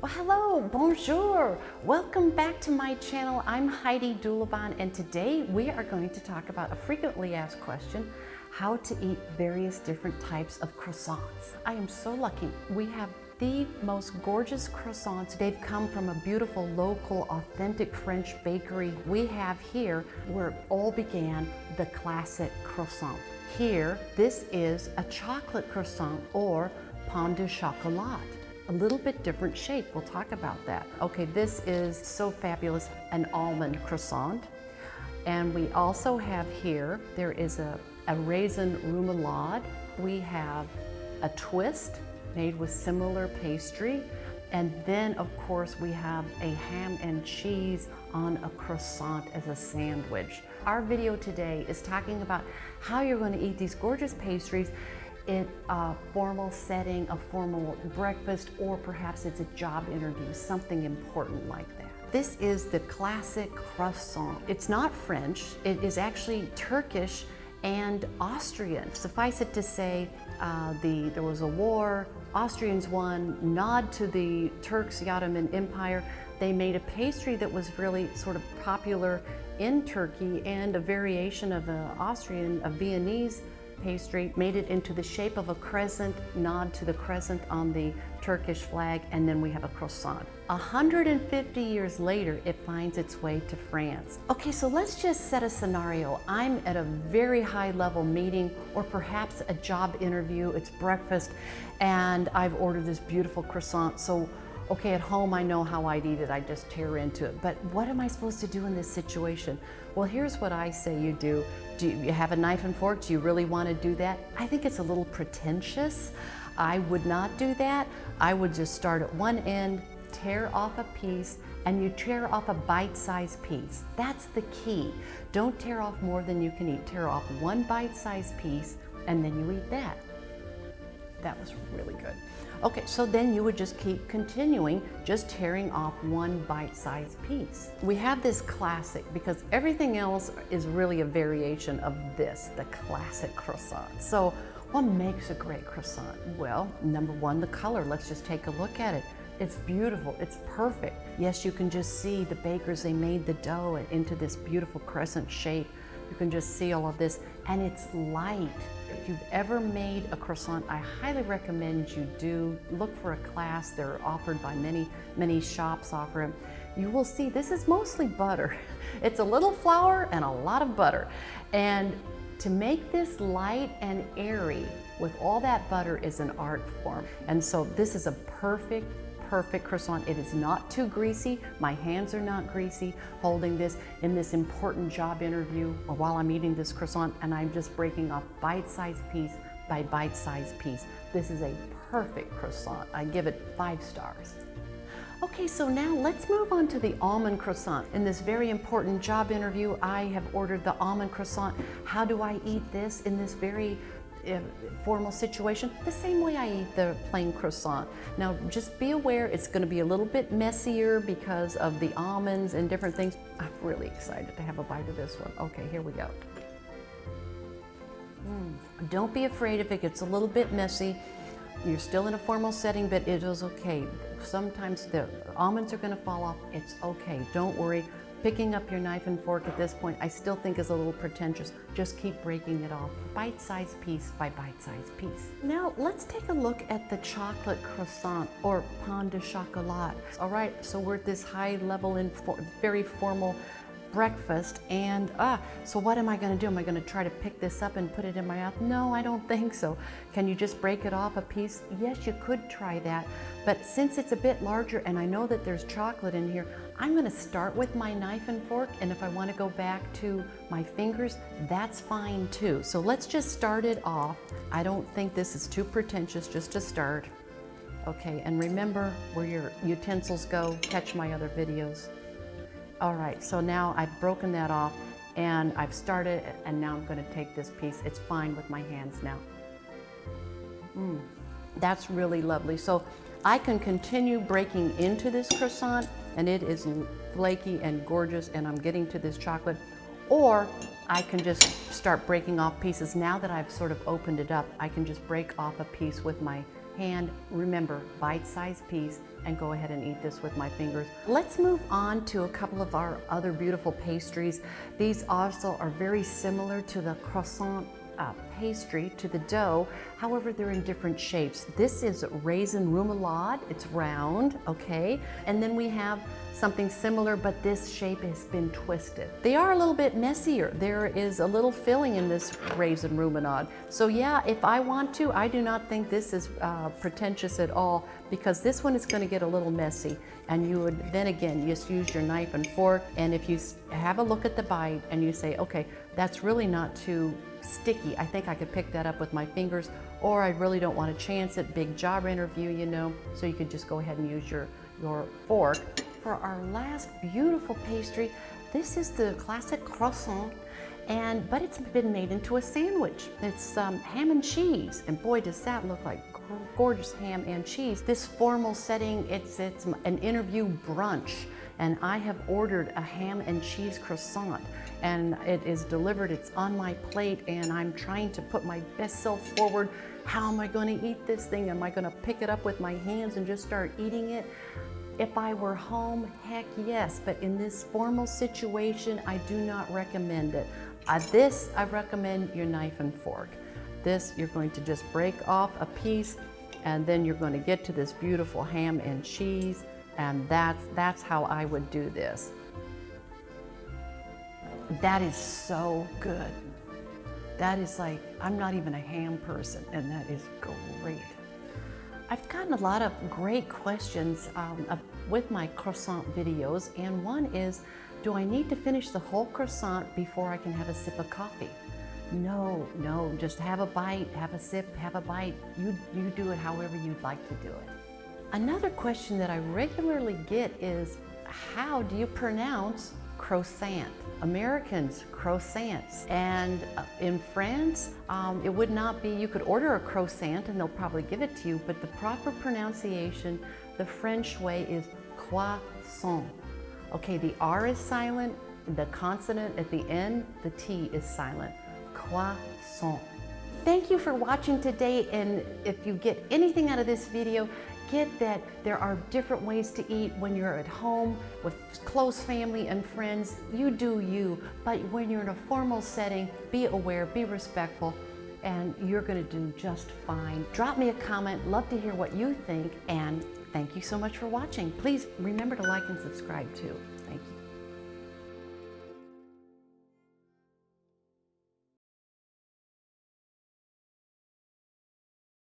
Well, hello, bonjour. Welcome back to my channel. I'm heididulebohn, and today we are going to talk about a frequently asked question: how to eat various different types of croissants. I am so lucky. We have the most gorgeous croissants. They've come from a beautiful, local, authentic French bakery we have here, where it all began, the classic croissant. Here, this is a chocolate croissant, or pain de chocolat. A little bit different shape, we'll talk about that. Okay, this is so fabulous, an almond croissant. And we also have here, there is a raisin remoulade. We have a twist made with similar pastry. And then, of course, we have a ham and cheese on a croissant as a sandwich. Our video today is talking about how you're going to eat these gorgeous pastries in a formal setting, a formal breakfast, or perhaps it's a job interview, something important like that. This is the classic croissant. It's not French, it is actually Turkish and Austrian. Suffice it to say, there was a war, Austrians won, nod to the Turks, the Ottoman Empire. They made a pastry that was really sort of popular in Turkey, and a variation of an Austrian, a Viennese pastry, made it into the shape of a crescent, nod to the crescent on the Turkish flag, and then we have a croissant. 150 years later, it finds its way to France. Okay, so let's just set a scenario. I'm at a very high level meeting, or perhaps a job interview, it's breakfast, and I've ordered this beautiful croissant. So, okay, at home I know how I'd eat it, I just tear into it. But what am I supposed to do in this situation? Well, here's what I say you do. Do you have a knife and fork? Do you really want to do that? I think it's a little pretentious. I would not do that. I would just start at one end, tear off a piece, and you tear off a bite-sized piece. That's the key. Don't tear off more than you can eat. Tear off one bite-sized piece, and then you eat that. That was really good. Okay, so then you would just keep continuing, just tearing off one bite-sized piece. We have this classic because everything else is really a variation of this, the classic croissant. So what makes a great croissant? Well, number one, the color. Let's just take a look at it. It's beautiful, it's perfect. Yes, you can just see the bakers, they made the dough into this beautiful crescent shape. You can just see all of this, and it's light. If you've ever made a croissant, I highly recommend you do. Look for a class. They're offered by many shops offer them. You will see this is mostly butter. It's a little flour and a lot of butter. And to make this light and airy with all that butter is an art form. And so this is a perfect croissant. It is not too greasy. My hands are not greasy holding this in this important job interview or while I'm eating this croissant, and I'm just breaking off bite-sized piece by bite-sized piece. This is a perfect croissant. I give it 5 stars. Okay, so now let's move on to the almond croissant. In this very important job interview, I have ordered the almond croissant. How do I eat this in this very formal situation? The same way I eat the plain croissant. Now just be aware it's going to be a little bit messier because of the almonds and different things. I'm really excited to have a bite of this one. Okay, here we go. Don't be afraid if it gets a little bit messy. You're still in a formal setting, but it is okay. Sometimes the almonds are going to fall off. It's okay, don't worry. Picking up your knife and fork at this point, I still think is a little pretentious. Just keep breaking it off, bite-sized piece by bite-sized piece. Now, let's take a look at the chocolate croissant, or pain de chocolat. All right, so we're at this high level in very formal breakfast, and so what am I going to do? Am I going to try to pick this up and put it in my mouth? No, I don't think so. Can you just break it off a piece? Yes, you could try that, but since it's a bit larger and I know that there's chocolate in here, I'm going to start with my knife and fork, and if I want to go back to my fingers, that's fine too. So let's just start it off. I don't think this is too pretentious, just to start. Okay, and remember where your utensils go, catch my other videos. All right, so now I've broken that off and I've started, and now I'm going to take this piece. It's fine with my hands now. That's really lovely. So I can continue breaking into this croissant, and it is flaky and gorgeous, and I'm getting to this chocolate. Or I can just start breaking off pieces. Now that I've sort of opened it up, I can just break off a piece with my hand. Remember, bite-sized piece, and go ahead and eat this with my fingers. Let's move on to a couple of our other beautiful pastries. These also are very similar to the croissant pastry, to the dough. However, they're in different shapes. This is raisin remoulade. It's round, okay? And then we have something similar, but this shape has been twisted. They are a little bit messier. There is a little filling in this raisin remoulade. So yeah, if I want to, I do not think this is pretentious at all, because this one is going to get a little messy. And you would then again just use your knife and fork, and if you have a look at the bite and you say, okay, that's really not too sticky, I think I could pick that up with my fingers, or I really don't want to chance it, big job interview, you know, so you could just go ahead and use your fork. For our last beautiful pastry, this is the classic croissant, but it's been made into a sandwich. It's ham and cheese, and boy, does that look like gorgeous ham and cheese. This formal setting, it's an interview brunch, and I have ordered a ham and cheese croissant, and it is delivered, it's on my plate, and I'm trying to put my best self forward. How am I going to eat this thing? Am I going to pick it up with my hands and just start eating it? If I were home, heck yes, but in this formal situation, I do not recommend it. This, I recommend your knife and fork. This, you're going to just break off a piece, and then you're going to get to this beautiful ham and cheese, and that's how I would do this. That is so good. That is like, I'm not even a ham person, and that is great. I've gotten a lot of great questions with my croissant videos, and one is, do I need to finish the whole croissant before I can have a sip of coffee? No, just have a bite, have a sip, have a bite. You do it however you'd like to do it. Another question that I regularly get is, how do you pronounce croissant? Americans, croissants. And in France, it would not be, you could order a croissant and they'll probably give it to you, but the proper pronunciation, the French way, is croissant. Okay, the R is silent, the consonant at the end, the T is silent. Croissant. Thank you for watching today, and if you get anything out of this video, get that there are different ways to eat when you're at home with close family and friends. You do you, but when you're in a formal setting, be aware, be respectful, and you're going to do just fine. Drop me a comment, love to hear what you think, and thank you so much for watching. Please remember to like and subscribe too.